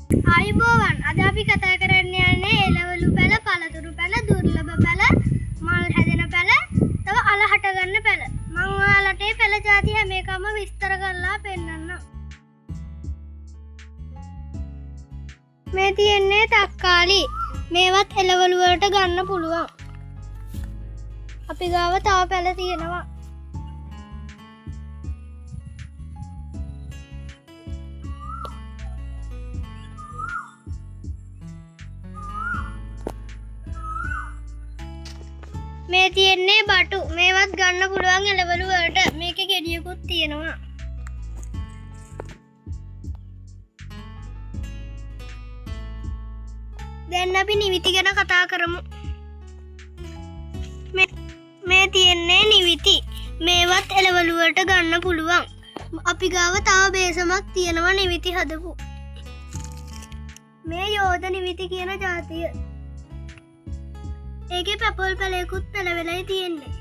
ආයුබෝවන් අද අපි කතා කරන්න යන්නේ එළවලු පැල, පළතුරු පැල, දුර්ලභ පැල, මල් හැදෙන පැල, තව අල හට ගන්න පැල. මම ඔයාලට මේ පැල ಜಾති හැම එකම විස්තර කරලා පෙන්නන්නම්. මේ තියෙන්නේ තක්කාලි. මේවත් එළවලු වලට ගන්න පුළුවන්. අපි ගාව තව පැල තියෙනවා. මේ තියෙන්නේ බටු. මේවත් ගන්න පුළුවන් එළවලු වලට. මේකේ ගෙඩියකුත් තියෙනවා. දැන් අපි නිවිති ගැන කතා කරමු. මේ තියෙන්නේ නිවිති. මේවත් එළවලු වලට ගන්න පුළුවන්. අපි ගාව තව බේසමක් තියෙනවා නිවිති හදපු. මේ යෝධ නිවිති කියන ජාතිය. ඒකේ පැපල් පැලයකුත් පැලවෙලයි තියෙන්නේ.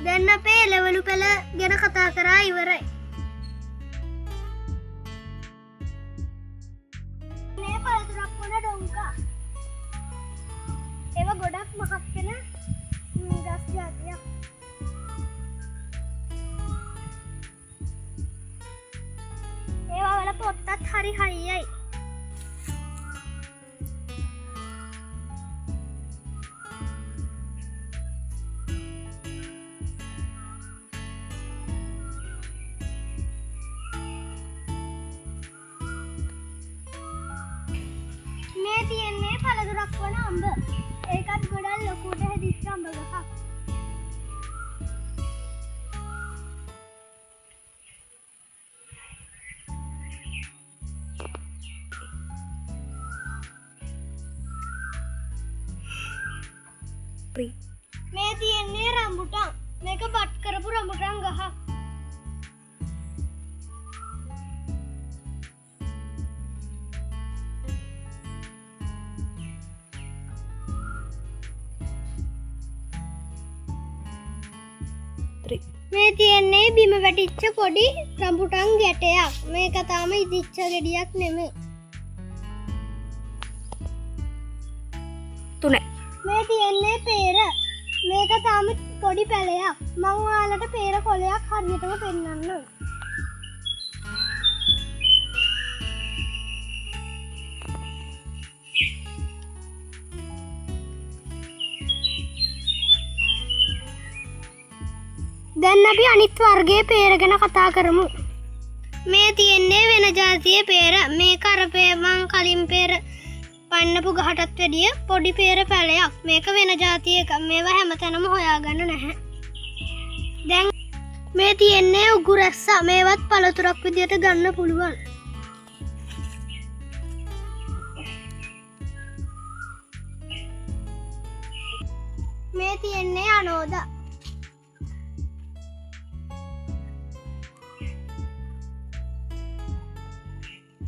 දැන් අපේ එළවලු පැල ගැන කතා කරා ඉවරයි. මේ පළතුරක් වුණ ඩොංකා. ඒව ගොඩක් මහත් වෙන ගස් ජාතියක්. ඒවා වල පොත්තත් හරි හයියයි. මේ තියෙන්නේ පළතුරක් වන අඹ. ඒකත් ගොඩක් ලොකුට හැදිච්ච අඹ ගහක්. මේ තියෙන්නේ රම්බුටන්. මේක බට් කරපු රම්බුටන් ගහක්. මේ තියෙන්නේ බිම වැටිච්ච පොඩි රම්බුටන් ගැටයක්. මේක තාම ඉදිච්ච ගෙඩියක් නෙමෙයි. 3. මේ තියෙන්නේ peer. මේක තාම පොඩි පැලයක්. මම ඔයාලට peer කොලයක් හරියටම පෙන්නන්නම්. දැන් අපි අනිත් වර්ගයේ peer ගැන කතා කරමු. මේ තියෙන්නේ වෙන ජාතියේ peer. මේක අර මං කලින් peer පන්නපු ගහටත් වැඩිය පොඩි peer පැලයක්. මේක වෙන ජාතිය එකක්. මේවා හැමතැනම හොයාගන්න නැහැ. දැන් මේ තියෙන්නේ උගුරැස්ස. මේවත් පළතුරක් විදියට ගන්න පුළුවන්. මේ තියෙන්නේ අනෝද.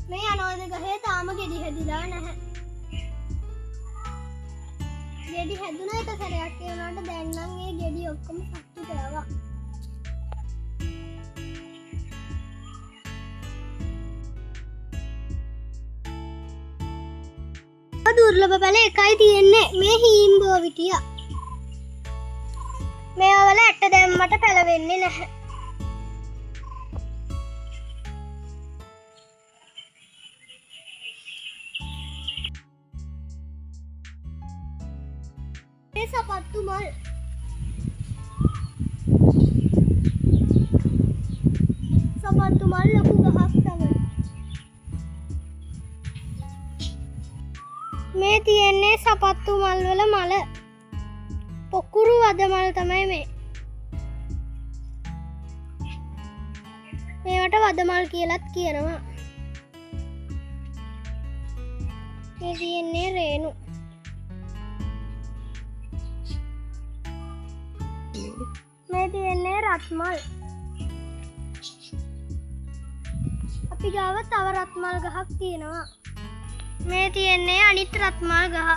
මේ අනෝද ගහේ තාම ගෙඩි හැදිලා නැහැ. ගෙඩි හැදුන එක සැරයක් ඒ වුණාට දැන් නම් ඒ ගෙඩි ඔක්කොම සත්තු කරනවා. දුර්ලභ පැල එකයි තියෙන්නේ. මේ හීම්බෝ විටිය. මේවා වල ඇට දැම්මට පැලවෙන්නේ නැහැ. මේ සපත්තු මල්. සපත්තු මල් ලොකු ගහක් තමයි. මේ තියෙන්නේ සපත්තු මල් වල මල. පොකුරු වද මල් තමයි මේ. මේවට වද මල් කියලාත් කියනවා. මේ තියෙන්නේ රේණු. මේ තියෙන්නේ රත්මල්. අපි ගාව තව රත්මල් ගහක් තියෙනවා. මේ තියෙන්නේ අනිත් රත්මල් ගහ.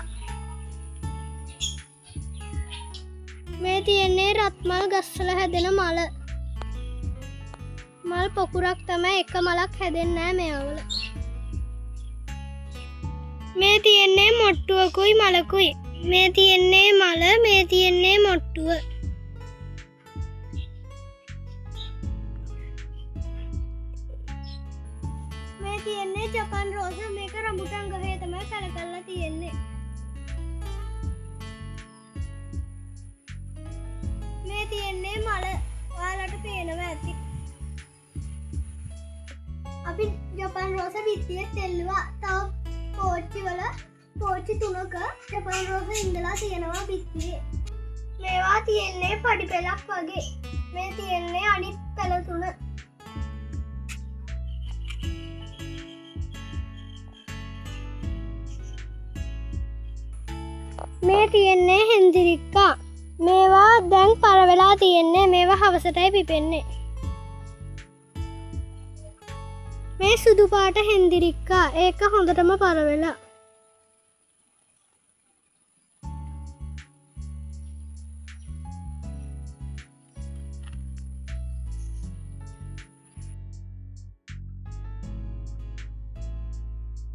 මේ තියෙන්නේ රත්මල් ගස්වල හැදෙන මල. මල් පොකුරක් තමයි එක මලක් හැදෙන්නේ නැහැ මේවල. මේ තියෙන්නේ මොට්ටුවකුයි මලකුයි. මේ තියෙන්නේ මල, මේ තියෙන්නේ මොට්ටුව. මේ තියෙන්නේ ජපන් රෝස. මේක රඹුටන් ගහේ තමයි පැල කරලා තියෙන්නේ. මේ තියෙන්නේ මල. ඔයාලට පේනවා ඇති. අපි ජපන් රෝස බිත්තියේ තෙල්ලුවා. තව පෝච්චි 3ක ජපන් රෝස ඉඳලා තියෙනවා බිත්තියේ. මේවා තියෙන්නේ පඩි පෙලක් වගේ. මේ තියෙන්නේ අනිත් පෙල 3. මේ තියෙන්නේ හෙන්දිරික්කා. මේවා දැන් පර වෙලා තියෙන්නේ. මේවා හවසටයි පිපෙන්නේ. මේ සුදු පාට හෙන්දිරික්කා. ඒක හොඳටම පර වෙලා.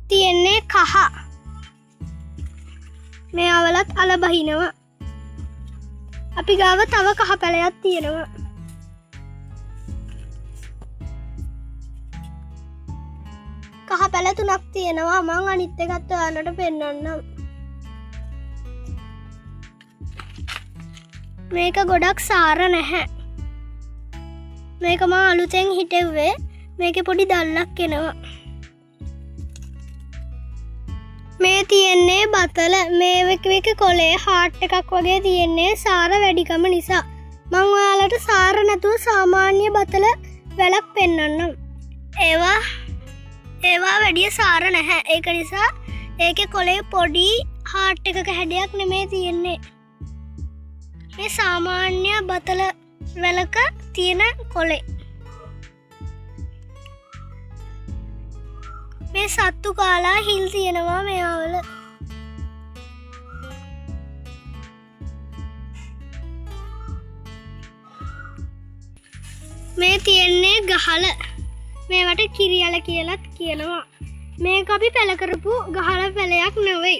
තියෙන්නේ කහ. මේවලත් අල බහිනවා. අපි ගාව තව කහ පැලයක් තියෙනවා. කහ පැල 3ක් තියෙනවා. මං අනිත් එකත් ඔයාලට පෙන්නන්නම්. මේක ගොඩක් සාර නැහැ. මේක මං අලුතෙන් හිටෙව්වේ. මේකේ පොඩි දල්ලක් එනවා. මේ තියෙන්නේ බතල. මේක කොලේ හාට් එකක් වගේ තියෙන්නේ සාර වැඩිකම නිසා. මං ඔයාලට සාර නැතුව සාමාන්‍ය බතල වැලක් පෙන්නන්නම්. ඒවා වැඩිය සාර නැහැ. ඒක නිසා ඒකේ කොලේ පොඩි හාට් එකක හැඩයක් නෙමේ තියෙන්නේ. මේ සාමාන්‍ය බතල වැලක තියෙන කොලේ. මේ සත්තු කාලා හිල් තියෙනවා මේවල. මේ තියෙන්නේ ගහල. මේවට කිරියල කියලත් කියනවා. මේක අපි පැල කරපු ගහල පැලයක් නෙවෙයි.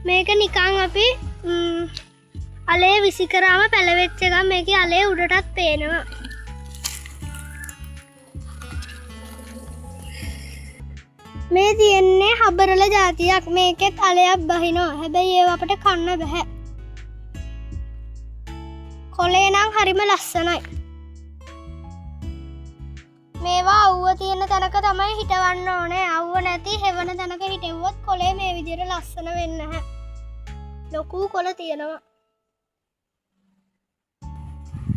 මේක නිකන් අපි අලේ විසි කරාම පැලවෙච්ච ගමන් මේකේ අලේ උඩටත් පේනවා. මේ තියෙන්නේ හබරල జాතියක්. මේකෙත් අලයක් බහිනවා. හැබැයි ඒව අපට කන්න බෑ. කොලේ නම් හරිම ලස්සනයි. මේවා අවුව තියෙන තැනක තමයි හිටවන්න ඕනේ. අවුව නැති හෙවන තැනක හිටෙව්වොත් කොලේ මේ විදිහට ලස්සන වෙන්නේ නැහැ. ලොකු කොළ තියෙනවා.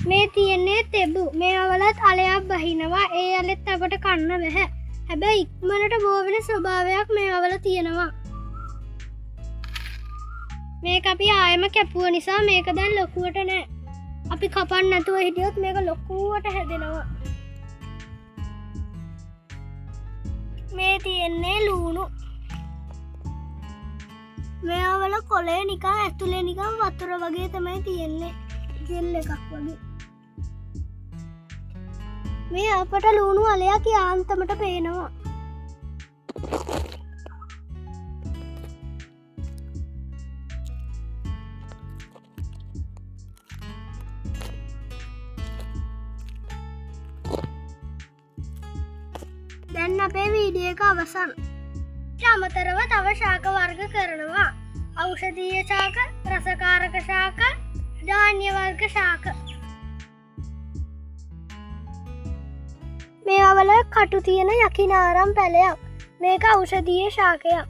මේ තියෙන්නේ තෙබු. මේවලත් අලයක් බහිනවා. ඒ අලෙත් අපට කන්න බෑ. හැබැයි ඉක්මනට බෝ වෙන ස්වභාවයක් මේවල තියෙනවා. මේක අපි ආයෙම කැපුව නිසා මේක දැන් ලොකුවට නෑ. අපි කපන්න නැතුව හිටියොත් මේක ලොකුවට හැදෙනවා. මේ තියෙන්නේ ලූණු. මේවල කොලේ නිකන් ඇතුලේ නිකන් වතුර වගේ තමයි තියෙන්නේ. ජෙල් එකක් වගේ. මේ අපට ලූණු අලයක් යාන්තමට පේනවා. දැන් අපේ වීඩියෝ එක අවසන්. අමතරව තව ශාක වර්ග කරනවා. ඖෂධීය ශාක, රසකාරක ශාක, ධාන්‍ය වර්ග ශාක. මේවල කටු තියෙන යකිනාරම් පැලයක්. මේක ඖෂධීය ශාකයක්.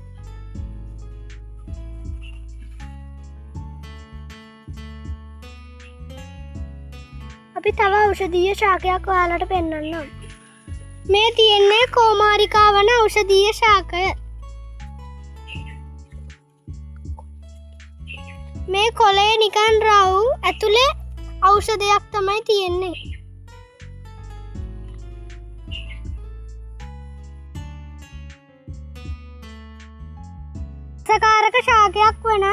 අපි තව ඖෂධීය ශාකයක් ඔයාලට පෙන්නන්නම්. මේ තියෙන්නේ කෝමාරිකා වන ඖෂධීය ශාකය. මේ කොලේ නිකන් රව් ඇතුලේ ඖෂධයක් තමයි තියෙන්නේ. සකාරක ශාකයක් වන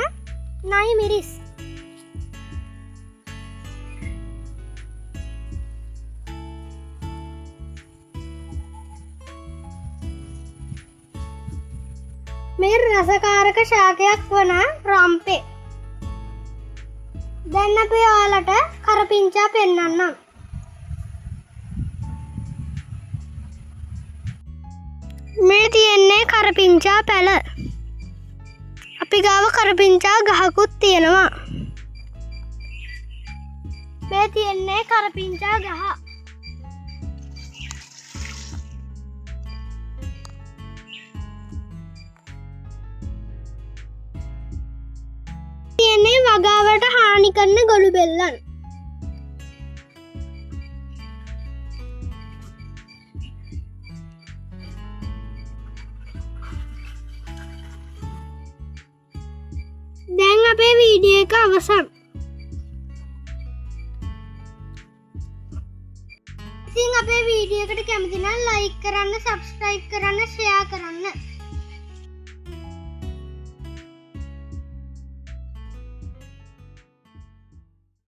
නයි මිරිස්. මේ රසකාරක ශාකයක් වන රම්පේ. දැන් අපි ඔයාලට කරපිංචා පෙන්වන්නම්. මේ තියෙන්නේ කරපිංචා පැල. අපි ගාව කරපිංචා ගහකුත් තියෙනවා. මේ තියෙන්නේ කරපිංචා ගහ. තියෙන්නේ වගාවට හානි කරන ගොළු බෙල්ලන්. දැන් අපේ වීඩියෝ එක අවසන්. ඉතින් අපේ වීඩියෝ එකට කැමති නම් ලයික් කරන්න, සබ්ස්ක්‍රයිබ් කරන්න